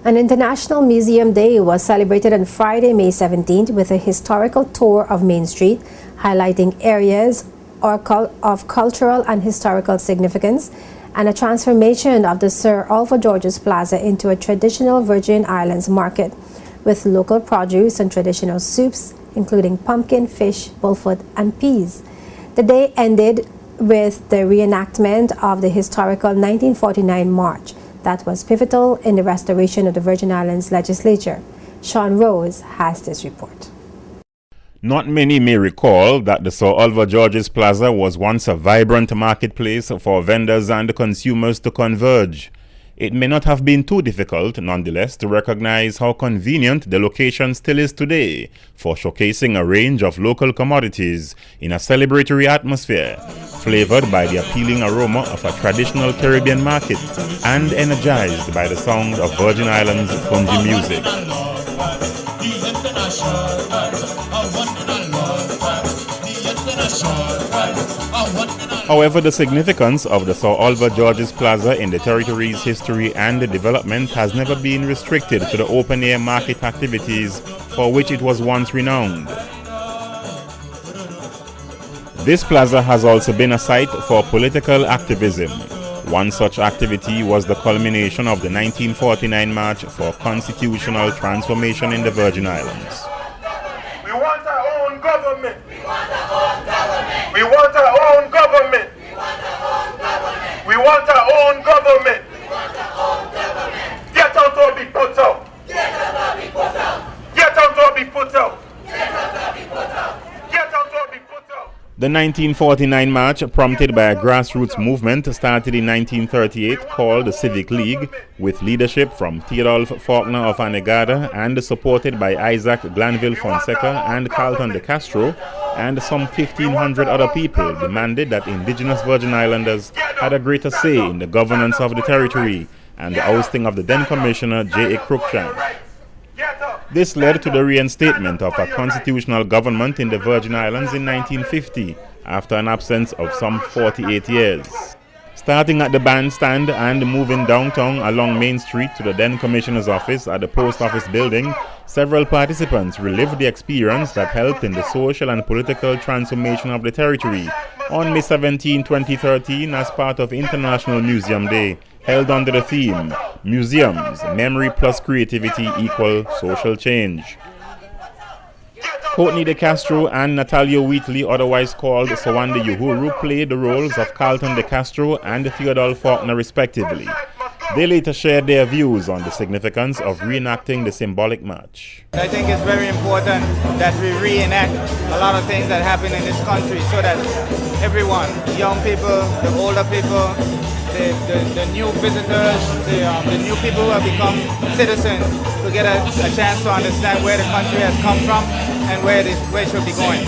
An International Museum Day was celebrated on Friday, May 17th with a historical tour of Main Street, highlighting areas of cultural and historical significance, and a transformation of the Sir Olver Georges Plaza into a traditional Virgin Islands market, with local produce and traditional soups, including pumpkin, fish, bullfoot, and peas. The day ended with the reenactment of the historical 1949 march that was pivotal in the restoration of the Virgin Islands legislature. Sean Rose has this report. Not many may recall that the Sir Olver Georges Plaza was once a vibrant marketplace for vendors and consumers to converge. It may not have been too difficult, nonetheless, to recognize how convenient the location still is today for showcasing a range of local commodities in a celebratory atmosphere, flavored by the appealing aroma of a traditional Caribbean market and energized by the sound of Virgin Islands fungi music. However, the significance of the Sir Olver Georges Plaza in the territory's history and development has never been restricted to the open-air market activities for which it was once renowned. This plaza has also been a site for political activism. One such activity was the culmination of the 1949 March for Constitutional Transformation in the Virgin Islands. We want our own government. We want our own government. We want our own government. Get out or be put out. Get out or be put out. Get out or be put out. The 1949 march, prompted by a grassroots movement started in 1938 called the Civic League, with leadership from Theodolph Faulkner of Anegada and supported by Isaac Glanville Fonseca and Carlton de Castro, and some 1,500 other people, demanded that indigenous Virgin Islanders had a greater say in the governance of the territory and the ousting of the then Commissioner J.A. Cruikshank. This led to the reinstatement of a constitutional government in the Virgin Islands in 1950, after an absence of some 48 years. Starting at the bandstand and moving downtown along Main Street to the then Commissioner's office at the Post Office building, several participants relived the experience that helped in the social and political transformation of the territory on May 17, 2013 as part of International Museum Day, held under the theme, Museums, Memory plus Creativity equal Social Change. Courtney de Castro and Natalia Wheatley, otherwise called Sawande Uhuru, played the roles of Carlton de Castro and Theodolph Faulkner respectively. They later shared their views on the significance of reenacting the symbolic march. I think it's very important that we reenact a lot of things that happen in this country so that everyone, young people, the older people, the new visitors, the new people who have become citizens, to get a chance to understand where the country has come from and where it should be going.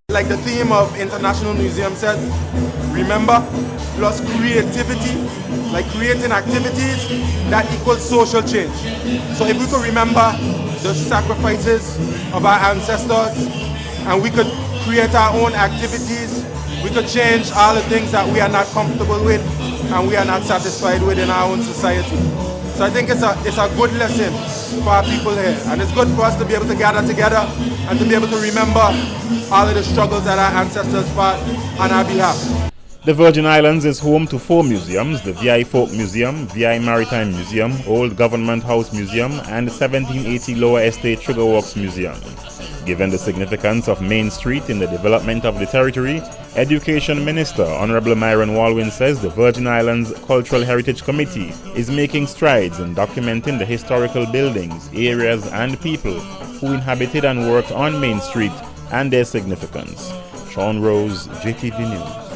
Like the theme of International Museum said, remember plus creativity, like creating activities that equals social change. So if we could remember the sacrifices of our ancestors and we could create our own activities, we could change all the things that we are not comfortable with and we are not satisfied with in our own society. So I think it's a good lesson for our people here, and it's good for us to be able to gather together and to be able to remember all of the struggles that our ancestors fought on our behalf. The Virgin Islands is home to 4 museums: the VI Folk Museum, VI Maritime Museum, Old Government House Museum, and the 1780 Lower Estate Sugar Works Museum. Given the significance of Main Street in the development of the territory, Education Minister Honorable Myron Walwyn says the Virgin Islands Cultural Heritage Committee is making strides in documenting the historical buildings, areas, and people who inhabited and worked on Main Street and their significance. Sean Rose, JTV News.